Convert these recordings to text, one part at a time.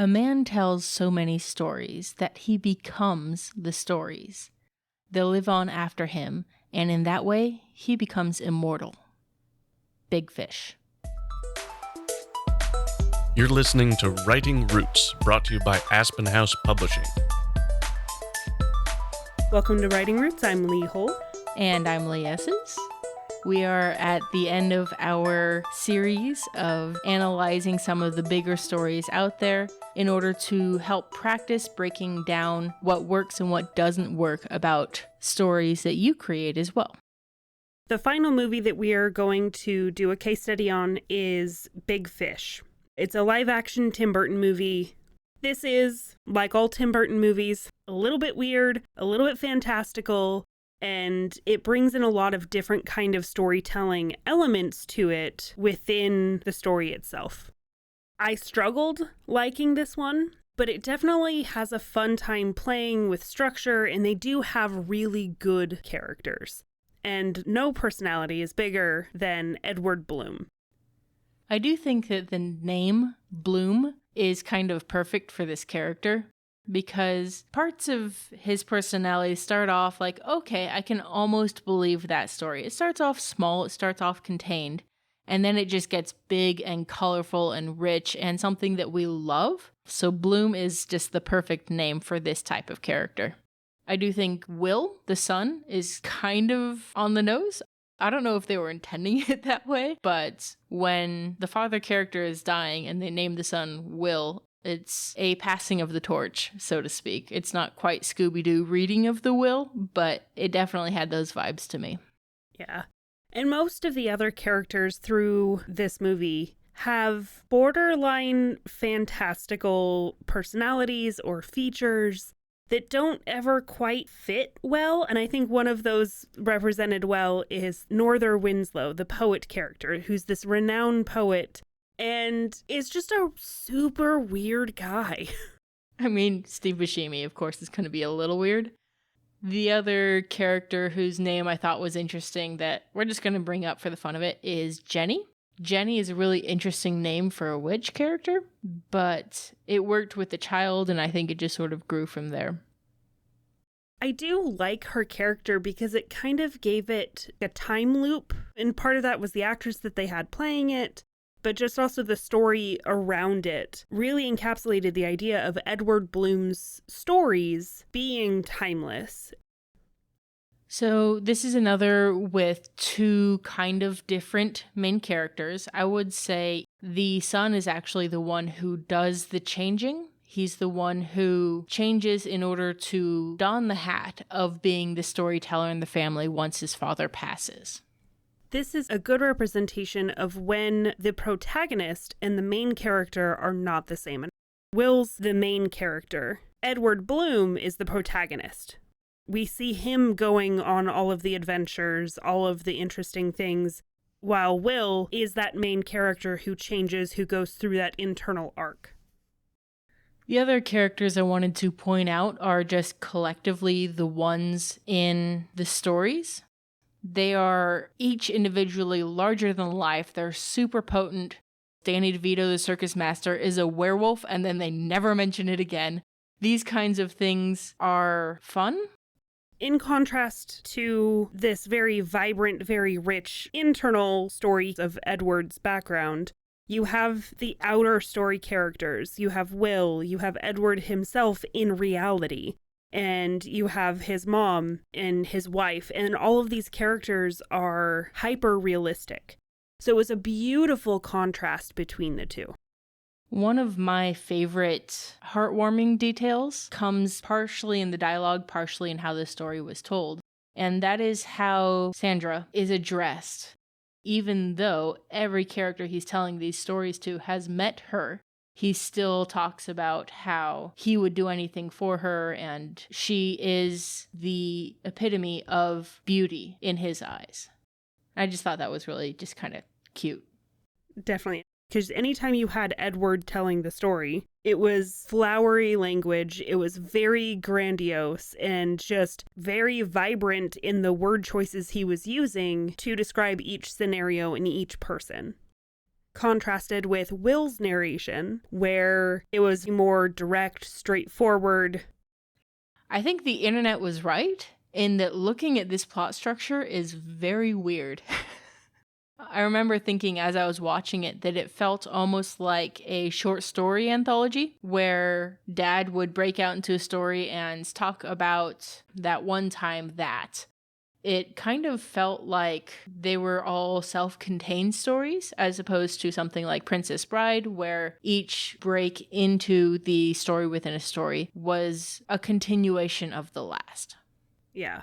A man tells so many stories that he becomes the stories. They'll live on after him, and in that way, he becomes immortal. Big Fish. You're listening to Writing Roots, brought to you by Aspen House Publishing. Welcome to Writing Roots. I'm Lee Holt. And I'm Lee Esses. We are at the end of our series of analyzing some of the bigger stories out there in order to help practice breaking down what works and what doesn't work about stories that you create as well. The final movie that we are going to do a case study on is Big Fish. It's a live-action Tim Burton movie. This is, like all Tim Burton movies, a little bit weird, a little bit fantastical, and it brings in a lot of different kind of storytelling elements to it within the story itself. I struggled liking this one, but it definitely has a fun time playing with structure, and they do have really good characters. And no personality is bigger than Edward Bloom. I do think that the name Bloom is kind of perfect for this character, because parts of his personality start off like, okay, I can almost believe that story. It starts off small, it starts off contained, and then it just gets big and colorful and rich and something that we love. So Bloom is just the perfect name for this type of character. I do think Will, the son, is kind of on the nose. I don't know if they were intending it that way, but when the father character is dying and they name the son Will, it's a passing of the torch, so to speak. It's not quite Scooby-Doo reading of the will, but it definitely had those vibes to me. Yeah. And most of the other characters through this movie have borderline fantastical personalities or features that don't ever quite fit well. And I think one of those represented well is Norther Winslow, the poet character, who's this renowned poet and is just a super weird guy. I mean, Steve Buscemi, of course, is going to be a little weird. The other character whose name I thought was interesting that we're just going to bring up for the fun of it is Jenny. Jenny is a really interesting name for a witch character, but it worked with the child, and I think it just sort of grew from there. I do like her character because it kind of gave it a time loop, and part of that was the actress that they had playing it, but just also the story around it really encapsulated the idea of Edward Bloom's stories being timeless. So this is another with two kind of different main characters. I would say the son is actually the one who does the changing. He's the one who changes in order to don the hat of being the storyteller in the family once his father passes. This is a good representation of when the protagonist and the main character are not the same. Will's the main character. Edward Bloom is the protagonist. We see him going on all of the adventures, all of the interesting things, while Will is that main character who changes, who goes through that internal arc. The other characters I wanted to point out are just collectively the ones in the stories. They are each individually larger than life. They're super potent. Danny DeVito, the circus master, is a werewolf, and then they never mention it again. These kinds of things are fun. In contrast to this very vibrant, very rich internal story of Edward's background, you have the outer story characters. You have Will, you have Edward himself in reality, and you have his mom and his wife, and all of these characters are hyper-realistic. So it was a beautiful contrast between the two. One of my favorite heartwarming details comes partially in the dialogue, partially in how the story was told. And that is how Sandra is addressed. Even though every character he's telling these stories to has met her, he still talks about how he would do anything for her, and she is the epitome of beauty in his eyes. I just thought that was really just kind of cute. Definitely. Because anytime you had Edward telling the story, it was flowery language, it was very grandiose, and just very vibrant in the word choices he was using to describe each scenario and each person. contrasted with Will's narration, where it was more direct, straightforward. I think the internet was right in that looking at this plot structure is very weird. I remember thinking as I was watching it that it felt almost like a short story anthology where Dad would break out into a story and talk about that one time that. It kind of felt like they were all self-contained stories as opposed to something like Princess Bride, where each break into the story within a story was a continuation of the last. Yeah.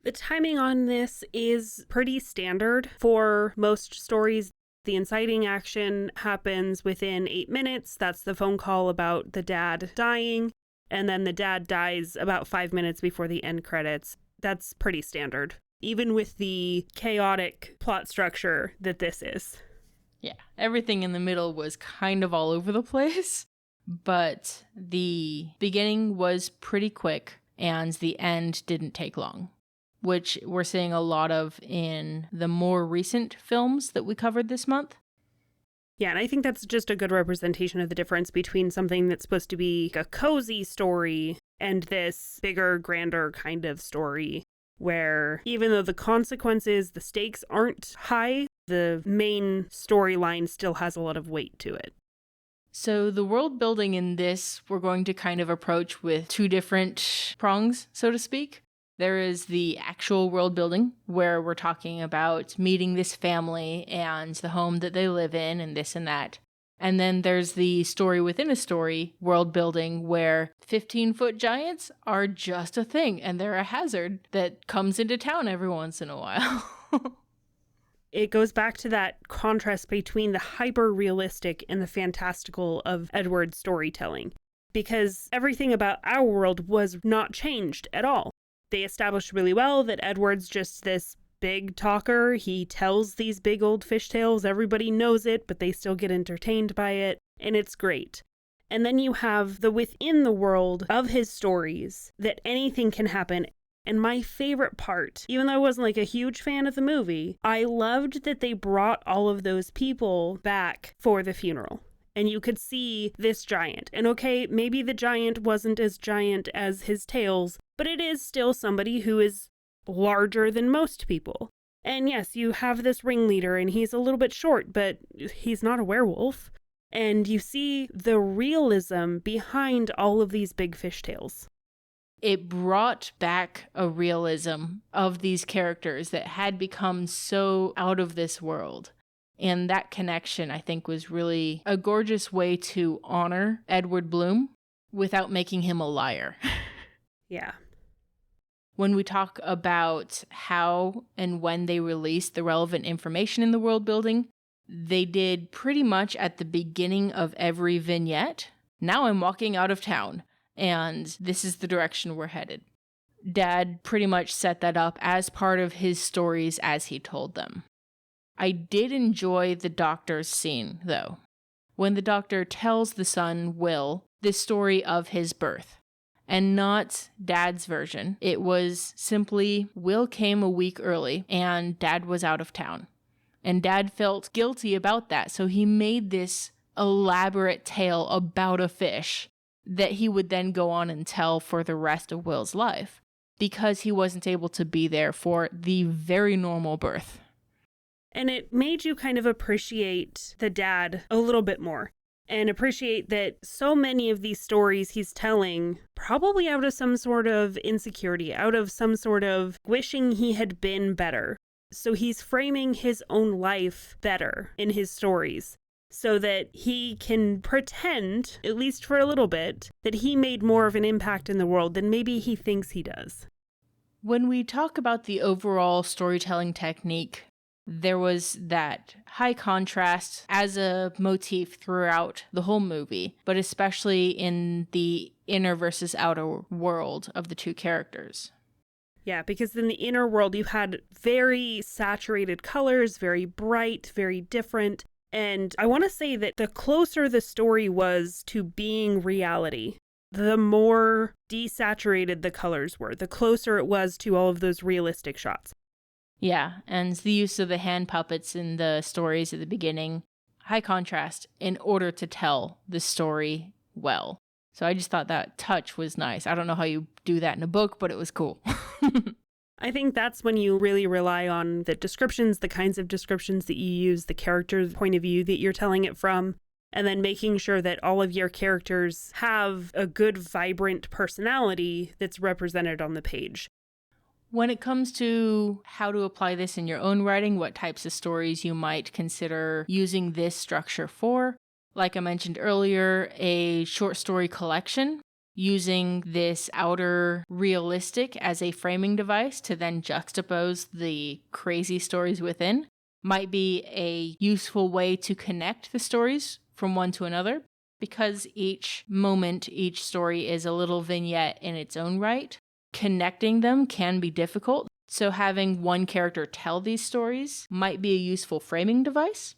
The timing on this is pretty standard for most stories. The inciting action happens within 8 minutes. That's the phone call about the dad dying. And then the dad dies about 5 minutes before the end credits. That's pretty standard, even with the chaotic plot structure that this is. Yeah, everything in the middle was kind of all over the place, but the beginning was pretty quick and the end didn't take long, which we're seeing a lot of in the more recent films that we covered this month. Yeah, and I think that's just a good representation of the difference between something that's supposed to be a cozy story and this bigger, grander kind of story, where even though the consequences, the stakes aren't high, the main storyline still has a lot of weight to it. So the world building in this, we're going to kind of approach with two different prongs, so to speak. There is the actual world building, where we're talking about meeting this family and the home that they live in and this and that. And then there's the story within a story, world building, where 15-foot giants are just a thing and they're a hazard that comes into town every once in a while. It goes back to that contrast between the hyper-realistic and the fantastical of Edward's storytelling, because everything about our world was not changed at all. They established really well that Edward's just this big talker. He tells these big old fish tales. Everybody knows it, but they still get entertained by it, and it's great. And then you have the within the world of his stories that anything can happen. And my favorite part, even though I wasn't like a huge fan of the movie, I loved that they brought all of those people back for the funeral. And you could see this giant. And okay, maybe the giant wasn't as giant as his tales, but it is still somebody who is larger than most people. And yes, you have this ringleader and he's a little bit short, but he's not a werewolf. And you see the realism behind all of these big fish tales. It brought back a realism of these characters that had become so out of this world. And that connection, I think, was really a gorgeous way to honor Edward Bloom without making him a liar. Yeah. When we talk about how and when they released the relevant information in the world building, they did pretty much at the beginning of every vignette. Now I'm walking out of town, and this is the direction we're headed. Dad pretty much set that up as part of his stories as he told them. I did enjoy the doctor's scene, though, when the doctor tells the son, Will, the story of his birth. And not Dad's version. It was simply Will came a week early and Dad was out of town. And Dad felt guilty about that, so he made this elaborate tale about a fish that he would then go on and tell for the rest of Will's life, because he wasn't able to be there for the very normal birth. And it made you kind of appreciate the dad a little bit more. And appreciate that so many of these stories he's telling, probably out of some sort of insecurity, out of some sort of wishing he had been better. So he's framing his own life better in his stories so that he can pretend, at least for a little bit, that he made more of an impact in the world than maybe he thinks he does. When we talk about the overall storytelling technique, there was that high contrast as a motif throughout the whole movie, but especially in the inner versus outer world of the two characters. Yeah, because in the inner world, you had very saturated colors, very bright, very different. And I want to say that the closer the story was to being reality, the more desaturated the colors were, the closer it was to all of those realistic shots. Yeah, and the use of the hand puppets in the stories at the beginning, high contrast in order to tell the story well. So I just thought that touch was nice. I don't know how you do that in a book, but it was cool. I think that's when you really rely on the descriptions, the kinds of descriptions that you use, the character's point of view that you're telling it from, and then making sure that all of your characters have a good, vibrant personality that's represented on the page. When it comes to how to apply this in your own writing, what types of stories you might consider using this structure for, like I mentioned earlier, a short story collection, using this outer realistic as a framing device to then juxtapose the crazy stories within, might be a useful way to connect the stories from one to another, because each moment, each story is a little vignette in its own right. Connecting them can be difficult, so having one character tell these stories might be a useful framing device.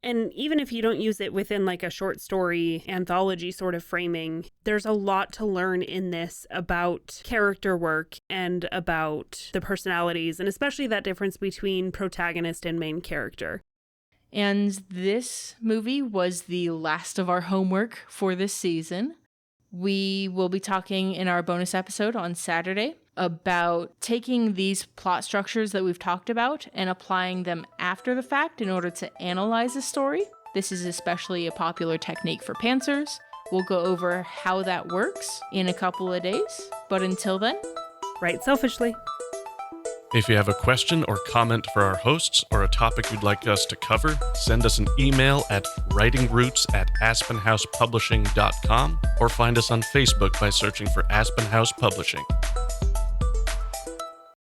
And even if you don't use it within like a short story anthology sort of framing, there's a lot to learn in this about character work and about the personalities, and especially that difference between protagonist and main character. And this movie was the last of our homework for this season. We will be talking in our bonus episode on Saturday about taking these plot structures that we've talked about and applying them after the fact in order to analyze a story. This is especially a popular technique for pantsers. We'll go over how that works in a couple of days. But until then, write selfishly. If you have a question or comment for our hosts or a topic you'd like us to cover, send us an email at writingroots@aspenhousepublishing.com or find us on Facebook by searching for Aspen House Publishing.